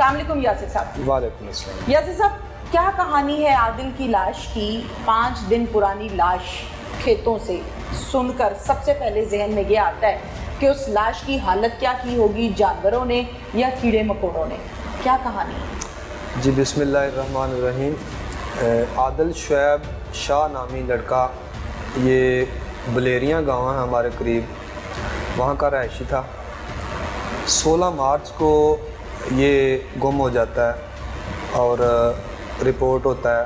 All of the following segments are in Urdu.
السلام علیکم یاسر صاحب۔ وعلیکم السلام۔ یاسر صاحب، کیا کہانی ہے عادل کی لاش کی؟ 5 دن پرانی لاش کھیتوں سے سن کر سب سے پہلے ذہن میں یہ آتا ہے کہ اس لاش کی حالت کیا کی ہوگی، جانوروں نے یا کیڑے مکوڑوں نے؟ کیا کہانی؟ جی بسم اللہ الرحمن الرحیم۔ عادل شعیب شاہ نامی لڑکا، یہ بلیریاں گاؤں ہے ہمارے قریب، وہاں کا رہائشی تھا۔ 16 مارچ کو یہ گم ہو جاتا ہے اور رپورٹ ہوتا ہے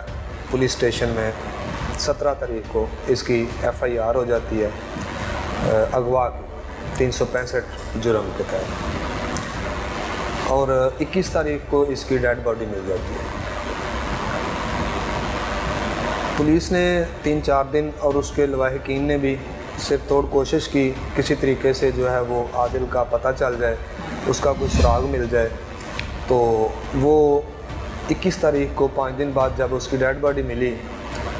پولیس اسٹیشن میں۔ 17 تاریخ کو اس کی FIR ہو جاتی ہے اغوا کی 365 جرم کے تحت، اور 21 تاریخ کو اس کی ڈیڈ باڈی مل جاتی ہے۔ پولیس نے 3-4 دن اور اس کے لواحقین نے بھی صرف توڑ کوشش کی کسی طریقے سے جو ہے وہ عادل کا پتہ چل جائے، اس کا کوئی سراغ مل جائے۔ تو وہ 21 تاریخ کو 5 دن بعد جب اس کی ڈیڈ باڈی ملی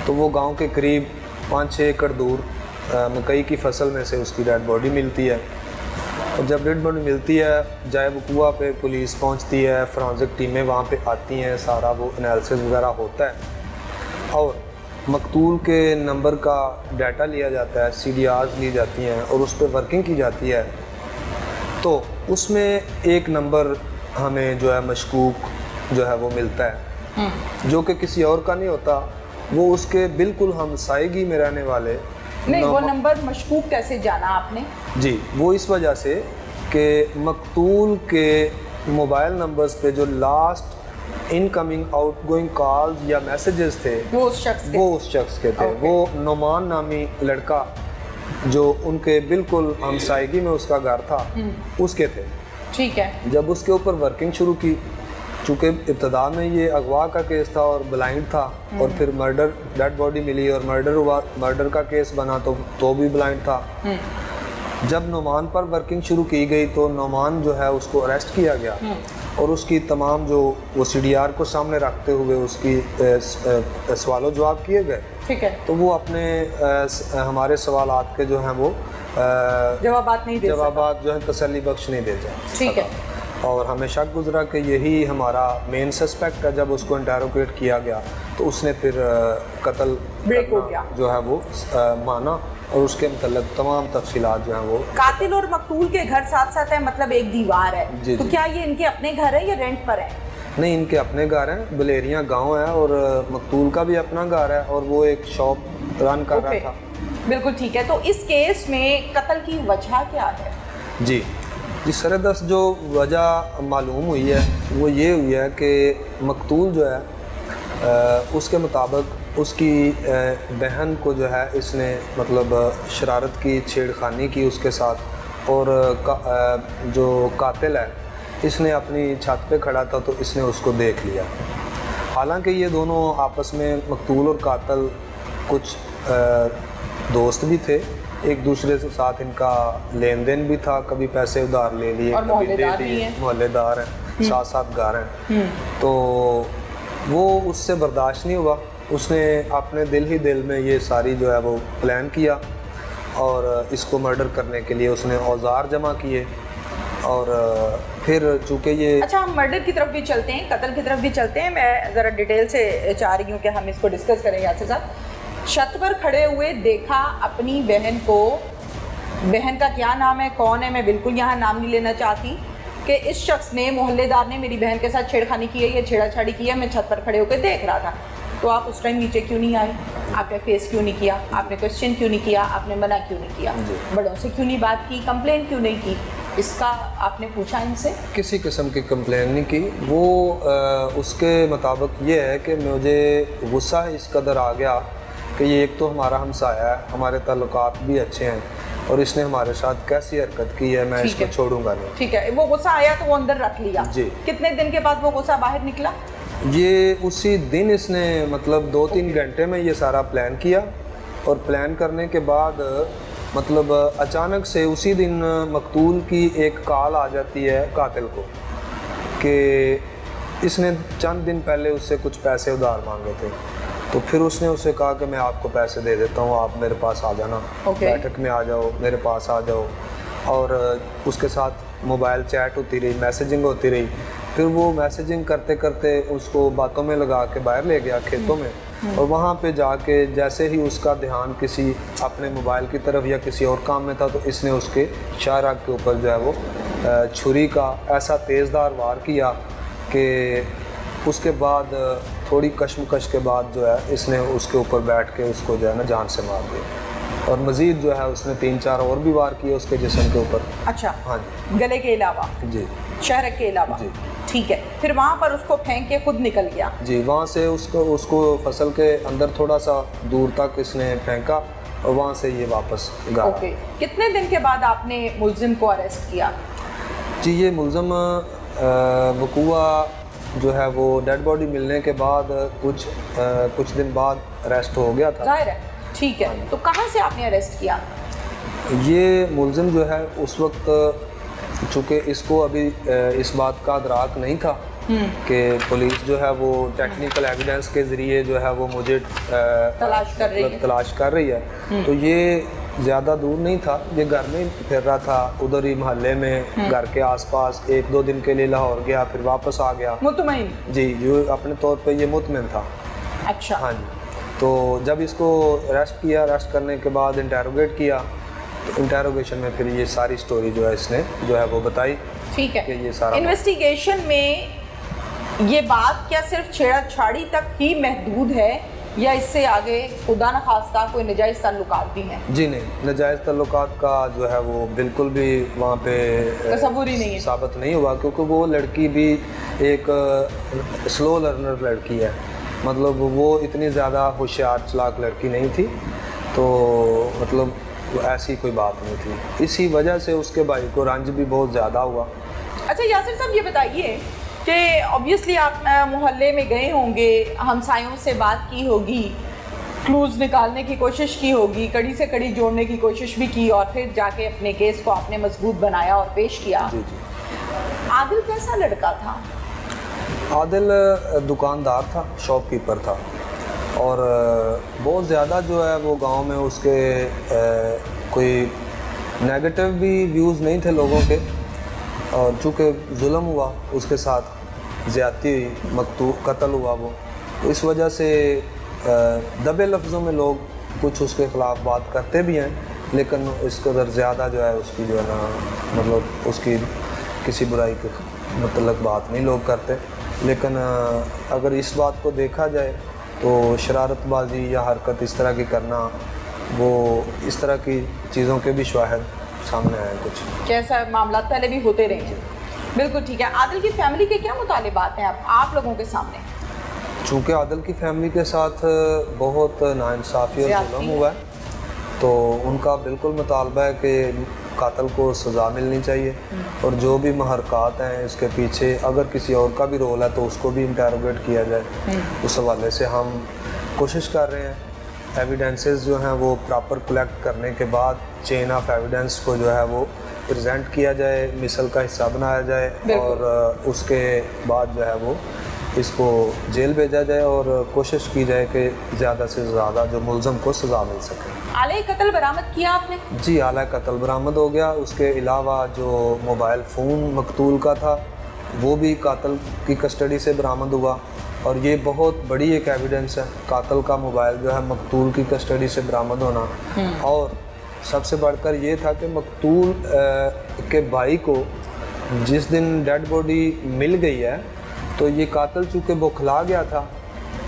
تو وہ گاؤں کے قریب 5-6 ایکڑ دور مکئی کی فصل میں سے اس کی ڈیڈ باڈی ملتی ہے۔ اور جب ڈیڈ باڈی ملتی ہے، جائے وقوع پہ پولیس پہنچتی ہے، فرانزک ٹیمیں وہاں پہ آتی ہیں، سارا وہ انالیسس وغیرہ ہوتا ہے اور مقتول کے نمبر کا ڈیٹا لیا جاتا ہے، CDRs لی جاتی ہیں اور اس پہ ورکنگ کی جاتی ہے۔ تو اس میں ایک نمبر ہمیں جو ہے مشکوک جو ہے وہ ملتا ہے، جو کہ کسی اور کا نہیں ہوتا، وہ اس کے بالکل ہمسائیگی میں رہنے والے۔ نہیں، وہ نمبر مشکوک کیسے جانا آپ نے؟ جی، وہ اس وجہ سے کہ مقتول کے موبائل نمبرز پہ جو last incoming out going calls یا میسیجز تھے وہ اس شخص کے تھے۔ وہ نعمان نامی لڑکا جو ان کے بالکل ہمسائیگی میں اس کا گھر تھا، اس کے تھے۔ ٹھیک ہے۔ جب اس کے اوپر ورکنگ شروع کی، چونکہ ابتدا میں یہ اغوا کا کیس تھا اور بلائنڈ تھا، اور پھر مرڈر ڈیڈ باڈی ملی اور مرڈر ہوا، مرڈر کا کیس بنا تو بھی بلائنڈ تھا۔ جب نعمان پر ورکنگ شروع کی گئی تو نعمان جو ہے اس کو اریسٹ کیا گیا اور اس کی تمام جو وہ CDR کو سامنے رکھتے ہوئے اس کی سوال و جواب کیے گئے۔ ٹھیک ہے۔ تو وہ اپنے ہمارے سوالات کے جو ہیں وہ جوابات جو ہیں تسلی بخش نہیں دے جائے۔ ٹھیک ہے۔ اور ہمیں شک گزرا کہ یہی ہمارا مین سسپیکٹ ہے۔ جب اس کو انٹیروگیٹ کیا گیا تو اس نے پھر قتل بریک ہو گیا جو ہے وہ مانا، اور اس کے متعلق تمام تفصیلات جو ہیں وہ۔ قاتل اور مقتول کے گھر ساتھ ساتھ ہے، مطلب ایک دیوار ہے، تو کیا یہ ان کے اپنے گھر ہے یا رینٹ پر ہے؟ نہیں، ان کے اپنے گھر ہیں، بلیریاں گاؤں ہے، اور مقتول کا بھی اپنا گھر ہے اور وہ ایک شاپ رن کر رہا تھا۔ بالکل ٹھیک ہے۔ تو اس کیس میں قتل کی وجہ کیا ہے؟ جی سردست جو وجہ معلوم ہوئی ہے وہ یہ ہوئی ہے کہ مقتول جو ہے اس کے مطابق اس کی بہن کو جو ہے اس نے مطلب شرارت کی، چھیڑ خانی کی اس کے ساتھ، اور جو قاتل ہے اس نے اپنی چھت پہ کھڑا تھا تو اس نے اس کو دیکھ لیا۔ حالانکہ یہ دونوں آپس میں مقتول اور قاتل کچھ دوست بھی تھے، ایک دوسرے کے ساتھ ان کا لین دین بھی تھا، کبھی پیسے ادھار لے لیے، کبھی دے دیے، محلے دار ہیں، ساتھ گھر ہیں۔ تو وہ اس سے برداشت نہیں ہوا، اس نے اپنے دل میں یہ ساری جو ہے وہ پلان کیا اور اس کو مرڈر کرنے کے لیے اس نے اوزار جمع کیے، اور پھر چونکہ یہ اچھا، ہم مرڈر کی طرف بھی چلتے ہیں، قتل کی طرف بھی چلتے ہیں۔ میں ذرا ڈیٹیل سے چاہ رہی ہوں کہ ہم اس کو ڈسکس کریں یاسر صاحب۔ چھت پر کھڑے ہوئے دیکھا اپنی بہن کو، بہن کا کیا نام ہے، کون ہے، میں بالکل یہاں نام نہیں لینا چاہتی، کہ اس شخص نے، محلے دار نے میری بہن کے ساتھ چھیڑ خانی کی ہے یا چھیڑا چھاڑی کی ہے، میں چھت پر کھڑے ہو کے دیکھ رہا تھا۔ تو آپ اس ٹائم نیچے کیوں نہیں آئے؟ آپ نے فیس کیوں نہیں کیا؟ آپ نے کوشچن کیوں نہیں کیا؟ آپ نے منع کیوں نہیں کیا؟ بڑوں سے کیوں نہیں بات کی؟ کمپلین کیوں نہیں کی؟ اس کا آپ نے پوچھا ان سے؟ کسی قسم کی کمپلین نہیں کی۔ وہ اس کے مطابق یہ ہے کہ مجھے غصہ اس قدر آ گیا کہ یہ ایک تو ہمارا ہمسایہ ہے، ہمارے تعلقات بھی اچھے ہیں، اور اس نے ہمارے ساتھ کیسی حرکت کی ہے، میں اس کو چھوڑوں گا نہیں۔ ٹھیک ہے، وہ غصہ آیا تو وہ اندر رکھ لیا۔ جی۔ کتنے دن کے بعد وہ غصہ باہر نکلا؟ یہ اسی دن اس نے مطلب 2-3 گھنٹے میں یہ سارا پلان کیا، اور پلان کرنے کے بعد مطلب اچانک سے اسی دن مقتول کی ایک کال آ جاتی ہے قاتل کو کہ اس نے چند دن پہلے اس سے کچھ پیسے ادھار مانگے تھے، تو پھر اس نے اسے کہا کہ میں آپ کو پیسے دے دیتا ہوں، آپ میرے پاس آ جانا، بیٹھک میں آ جاؤ، میرے پاس آ جاؤ۔ اور اس کے ساتھ موبائل چیٹ ہوتی رہی، میسیجنگ ہوتی رہی، پھر وہ میسیجنگ کرتے کرتے اس کو باتوں میں لگا کے باہر لے گیا کھیتوں میں، اور وہاں پہ جا کے جیسے ہی اس کا دھیان کسی اپنے موبائل کی طرف یا کسی اور کام میں تھا تو اس نے اس کے شاہراہ کے اوپر جو ہے وہ چھری کا ایسا تیز دار وار کیا کہ اس کے بعد تھوڑی کشمکش کے بعد جو ہے اس نے اس کے اوپر بیٹھ کے اس کو جو ہے نا جان سے مار دیا، اور مزید جو ہے اس نے 3-4 اور بھی وار کیے اس کے جسم کے اوپر۔ اچھا، ہاں جی، گلے کے علاوہ؟ جی، شہرک کے علاوہ؟ جی، ٹھیک ہے، پھر وہاں پر اس کو پھینک کے خود نکل گیا؟ جی، وہاں سے اس کو فصل کے اندر تھوڑا سا دور تک اس نے پھینکا اور وہاں سے یہ واپس گیا۔ اوکے، کتنے دن کے بعد آپ نے ملزم کو اریسٹ کیا؟ جی، یہ ملزم وقوع جو ہے وہ ڈیڈ باڈی ملنے کے بعد کچھ دن بعد اریسٹ ہو گیا تھا۔ ظاہر ہے، ٹھیک ہے، تو کہاں سے آپ نے اریسٹ کیا؟ یہ ملزم جو ہے اس وقت چونکہ اس کو ابھی اس بات کا ادراک نہیں تھا کہ پولیس جو ہے وہ ٹیکنیکل ایویڈنس کے ذریعے جو ہے وہ مجھے تلاش کر رہی ہے، تو یہ زیادہ دور نہیں تھا، یہ گھر میں پھر رہا تھا ادھر ہی محلے میں گھر کے آس پاس، 1-2 دن کے لیے لاہور گیا پھر واپس آ گیا۔ مطمئن؟ جی، جو اپنے طور پہ یہ مطمئن تھا۔ اچھا، ہاں جی، تو جب اس کو اریسٹ کیا، اریسٹ کرنے کے بعد انٹیروگیٹ کیا، تو انٹیروگیشن میں پھر یہ ساری سٹوری جو ہے اس نے جو ہے وہ بتائی۔ ٹھیک ہے، کہ یہ سارا انویسٹیگیشن میں یہ بات کیا صرف چھیڑا چھاڑی تک ہی محدود ہے یا اس سے آگے خدا نخواستہ کوئی نجائز تعلقات بھی ہیں؟ جی نہیں، نجائز تعلقات کا جو ہے وہ بالکل بھی وہاں پہ تصور ہی نہیں ہے، ثابت نہیں ہوا، کیونکہ وہ لڑکی بھی ایک سلو لرنر لڑکی ہے، مطلب وہ اتنی زیادہ ہوشیار چلاک لڑکی نہیں تھی، تو مطلب ایسی کوئی بات نہیں تھی، اسی وجہ سے اس کے بھائی کو رنج بھی بہت زیادہ ہوا۔ اچھا یاسر صاحب، یہ بتائیے کہ آبویسلی آپ محلے میں گئے ہوں گے، ہمسایوں سے بات کی ہوگی، کلوز نکالنے کی کوشش کی ہوگی، کڑی سے کڑی جوڑنے کی کوشش بھی کی، اور پھر جا کے اپنے کیس کو آپ نے مضبوط بنایا اور پیش کیا۔ جی جی، عادل کیسا لڑکا تھا؟ عادل دکاندار تھا، شاپ کیپر تھا، اور بہت زیادہ جو ہے وہ گاؤں میں اس کے کوئی نیگیٹو بھی ویوز نہیں تھے لوگوں کے، اور چونکہ ظلم ہوا اس کے ساتھ، زیادتی ہوئی، قتل ہوا وہ، تو اس وجہ سے دبے لفظوں میں لوگ کچھ اس کے خلاف بات کرتے بھی ہیں، لیکن اس قدر زیادہ جو ہے اس کی جو ہے نا مطلب اس کی کسی برائی کے متعلق بات نہیں لوگ کرتے، لیکن اگر اس بات کو دیکھا جائے تو شرارت بازی یا حرکت اس طرح کی کرنا، وہ اس طرح کی چیزوں کے بھی شواہد سامنے آئے کچھ، کیسا معاملات پہلے بھی ہوتے رہے ہیں۔ بالکل ٹھیک ہے، عادل کی فیملی کے کیا مطالبات ہیں آپ لوگوں کے سامنے؟ چونکہ عادل کی فیملی کے ساتھ بہت ناانصافی اور ظلم ہوا ہے، تو ان کا بالکل مطالبہ ہے کہ قاتل کو سزا ملنی چاہیے، اور جو بھی محرکات ہیں اس کے پیچھے اگر کسی اور کا بھی رول ہے تو اس کو بھی انٹیروگیٹ کیا جائے۔ اس حوالے سے ہم کوشش کر رہے ہیں، ایویڈنسز جو ہیں وہ پراپر کلیکٹ کرنے کے بعد چین آف ایویڈنس کو جو ہے وہ پریزنٹ کیا جائے، مثل کا حصہ بنایا جائے، اور اس کے بعد جو ہے وہ اس کو جیل بھیجا جائے، اور کوشش کی جائے کہ زیادہ سے زیادہ جو ملزم کو سزا مل سکے۔ آلے قتل برآمد کیا آپ نے؟ جی، آلہ قتل برآمد ہو گیا، اس کے علاوہ جو موبائل فون مقتول کا تھا وہ بھی قاتل کی کسٹڈی سے برآمد ہوا، اور یہ بہت بڑی ایک ایویڈنس ہے، قاتل کا موبائل جو ہے مقتول کی کسٹڈی سے برآمد ہونا، اور سب سے بڑھ کر یہ تھا کہ مقتول کے بھائی کو جس دن ڈیڈ باڈی مل گئی ہے تو یہ قاتل چونکہ بوکھلا گیا تھا،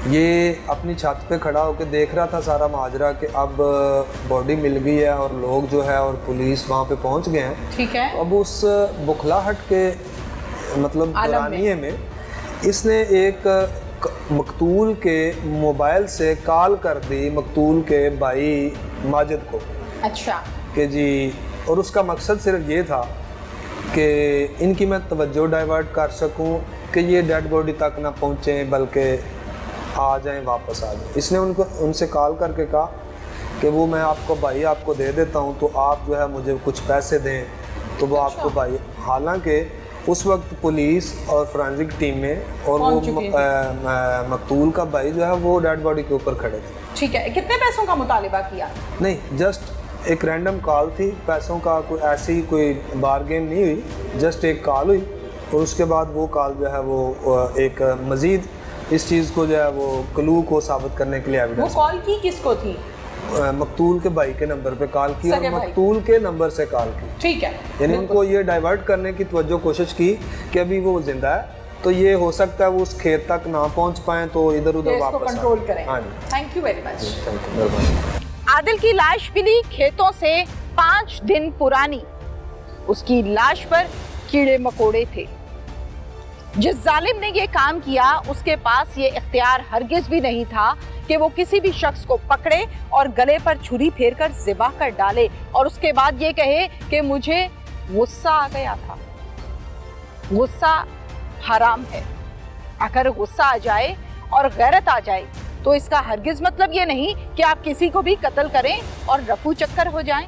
یہ اپنی چھت پہ کھڑا ہو کے دیکھ رہا تھا سارا ماجرا کہ اب باڈی مل گئی ہے اور لوگ جو ہے اور پولیس وہاں پہ پہنچ گئے ہیں، ٹھیک ہے، اب اس بکھلاہٹ کے مطلب دورانیے میں اس نے ایک مقتول کے موبائل سے کال کر دی مقتول کے بھائی ماجد کو، اچھا، کہ جی، اور اس کا مقصد صرف یہ تھا کہ ان کی میں توجہ ڈائیورٹ کر سکوں کہ یہ ڈیڈ باڈی تک نہ پہنچیں بلکہ آ جائیں، واپس آ جائیں۔ اس نے ان سے کال کر کے کہا کہ وہ میں آپ کو بھائی آپ کو دے دیتا ہوں تو آپ جو ہے مجھے کچھ پیسے دیں، تو وہ آپ کو بھائی، حالانکہ اس وقت پولیس اور فرانزک ٹیمیں اور وہ مقتول کا بھائی جو ہے وہ ڈیڈ باڈی کے اوپر کھڑے تھے۔ ٹھیک ہے، کتنے پیسوں کا مطالبہ کیا؟ نہیں، جسٹ ایک رینڈم کال تھی، پیسوں کا کوئی ایسی کوئی بارگین نہیں ہوئی، جسٹ ایک کال ہوئی اور اس کے بعد وہ کال جو ہے وہ ایک مزید اس چیز کو جو ہے وہ کلو کو ثابت کرنے کے لیے وہ ایویڈنس کال کی کس کو تھی؟ مقتول کے بھائی کے نمبر پہ کال کی اور سگے بھائی۔ مقتول کے نمبر سے کال کی، ٹھیک ہے، یعنی ان کو یہ ڈائیورٹ کرنے کی توجہ کوشش کی کہ ابھی وہ زندہ ہے تو یہ ہو سکتا ہے وہ اس کھیت تک نہ پہنچ پائیں تو ادھر کہ ادھر اس کو واپس کنٹرول کریں۔ ہاں جی، thank you very much. Thank you, مہربانی۔ عادل کی لاش ملی کھیتوں سے 5 دن پرانی، اس کی لاش پر کیڑے مکوڑے تھے۔ جس ظالم نے یہ کام کیا اس کے پاس یہ اختیار ہرگز بھی نہیں تھا کہ وہ کسی بھی شخص کو پکڑے اور گلے پر چھری پھیر کر ذبح کر ڈالے اور اس کے بعد یہ کہے کہ مجھے غصہ آ گیا تھا۔ غصہ حرام ہے۔ اگر غصہ آ جائے اور غیرت آ جائے تو اس کا ہرگز مطلب یہ نہیں کہ آپ کسی کو بھی قتل کریں اور رفو چکر ہو جائیں۔